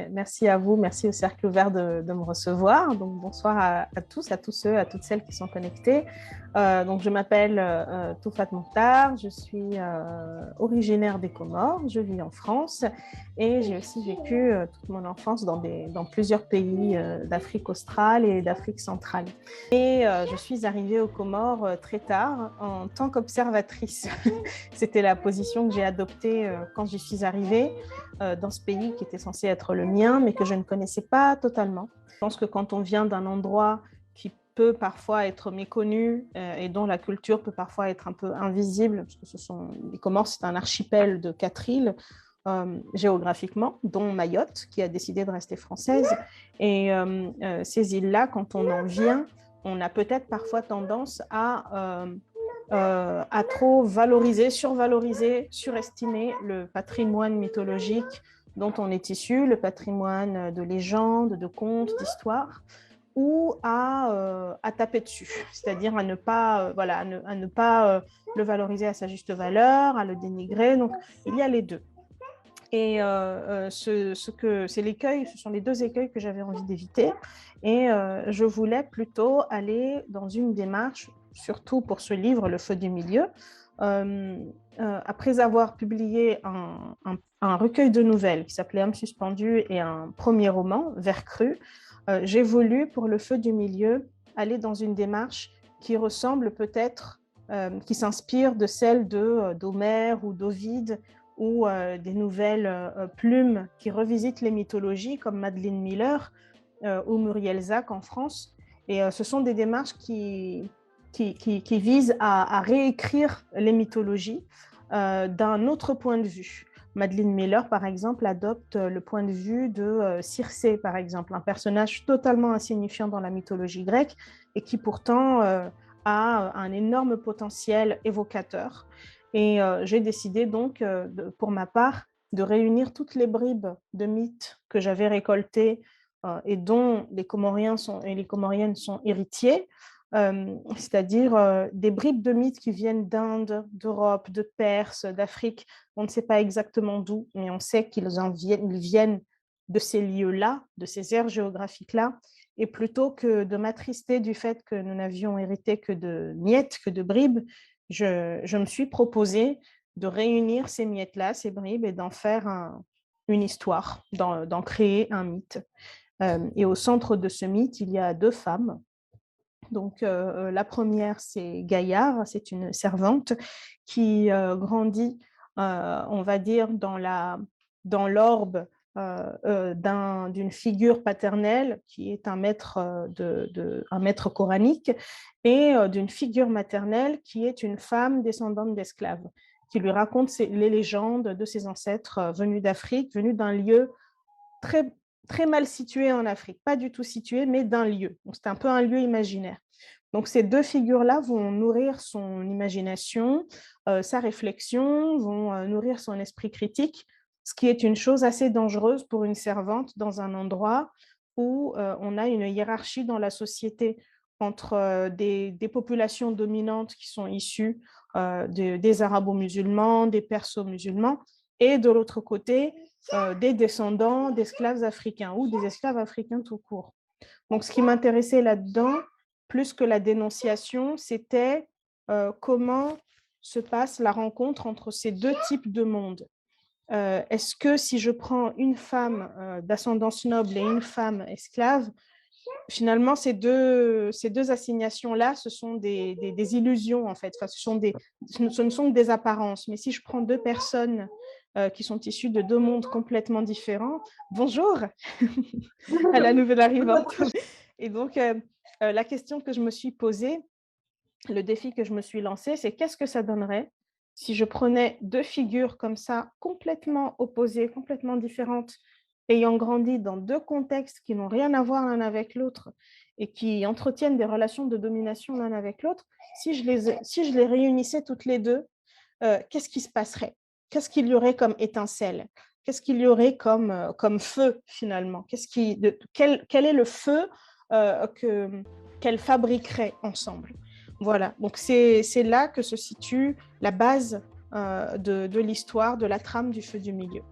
merci à vous, merci au Cercle Ouvert de me recevoir. Donc, bonsoir à tous, à tous ceux, à toutes celles qui sont connectés. Donc, je m'appelle Toufat Mokhtar, je suis originaire des Comores, je vis en France et j'ai aussi vécu toute mon enfance dans plusieurs pays d'Afrique australe et d'Afrique centrale. Et je suis arrivée aux Comores très tard en tant qu'observatrice. C'était la position que j'ai adoptée quand j'y suis arrivée dans ce pays qui était censé être le mien, mais que je ne connaissais pas totalement. Je pense que quand on vient d'un endroit qui peut parfois être méconnu et dont la culture peut parfois être un peu invisible, parce que les Comores, c'est un archipel de 4 îles, géographiquement, dont Mayotte, qui a décidé de rester française. Et ces îles-là, quand on en vient, on a peut-être parfois tendance à trop valoriser, survaloriser, surestimer le patrimoine mythologique dont on est issu, le patrimoine de légendes, de contes, d'histoires, ou à taper dessus, c'est-à-dire à ne pas, à ne pas le valoriser à sa juste valeur, à le dénigrer. Donc, il y a les deux. Et ce sont les deux écueils que j'avais envie d'éviter. Et je voulais plutôt aller dans une démarche, surtout pour ce livre, Le Feu du Milieu. Après avoir publié un recueil de nouvelles qui s'appelait Âme suspendue et un premier roman, Vert cru, j'ai voulu, pour Le Feu du Milieu, aller dans une démarche qui ressemble peut-être, qui s'inspire de celle d'Homère ou d'Ovide, ou des nouvelles plumes qui revisitent les mythologies comme Madeline Miller ou Muriel Zac en France. Et ce sont des démarches qui visent à réécrire les mythologies d'un autre point de vue. Madeline Miller, par exemple, adopte le point de vue de Circé, par exemple, un personnage totalement insignifiant dans la mythologie grecque et qui pourtant a un énorme potentiel évocateur. Et j'ai décidé donc, pour ma part, de réunir toutes les bribes de mythes que j'avais récoltées et dont les Comoriens et les Comoriennes sont héritiers, c'est-à-dire des bribes de mythes qui viennent d'Inde, d'Europe, de Perse, d'Afrique. On ne sait pas exactement d'où, mais on sait qu'ils viennent de ces lieux-là, de ces aires géographiques-là. Et plutôt que de m'attrister du fait que nous n'avions hérité que de miettes, que de bribes, je me suis proposée de réunir ces miettes-là, ces bribes, et d'en faire une histoire, d'en créer un mythe. Et au centre de ce mythe, il y a deux femmes. Donc, la première, c'est Gaillard, c'est une servante qui grandit, on va dire, dans l'orbe d'une figure paternelle qui est un maître, un maître coranique et d'une figure maternelle qui est une femme descendante d'esclaves, qui lui raconte les légendes de ses ancêtres venus d'Afrique, venus d'un lieu très, très mal situé en Afrique, pas du tout situé, mais d'un lieu. Donc, c'est un peu un lieu imaginaire. Donc, ces deux figures-là vont nourrir son imagination, sa réflexion, vont nourrir son esprit critique, ce qui est une chose assez dangereuse pour une servante dans un endroit où on a une hiérarchie dans la société entre des populations dominantes qui sont issues des arabo-musulmans, des perso-musulmans, et de l'autre côté, des descendants d'esclaves africains ou des esclaves africains tout court. Donc, ce qui m'intéressait là-dedans, plus que la dénonciation, c'était comment se passe la rencontre entre ces deux types de mondes. Est-ce que si je prends une femme d'ascendance noble et une femme esclave, finalement, ces deux assignations-là, ce sont des illusions, en fait. Enfin, ce ne sont que des apparences. Mais si je prends deux personnes qui sont issues de deux mondes complètement différents, bonjour à la nouvelle arrivante. Et donc, la question que je me suis posée, le défi que je me suis lancé, c'est qu'est-ce que ça donnerait si je prenais deux figures comme ça, complètement opposées, complètement différentes, ayant grandi dans deux contextes qui n'ont rien à voir l'un avec l'autre et qui entretiennent des relations de domination l'un avec l'autre, si je les réunissais toutes les deux, qu'est-ce qui se passerait? Qu'est-ce qu'il y aurait comme étincelle? Qu'est-ce qu'il y aurait comme feu finalement? Quel est le feu qu'elles fabriqueraient ensemble? Voilà, donc c'est là que se situe la base de l'histoire, de la trame du Feu du Milieu.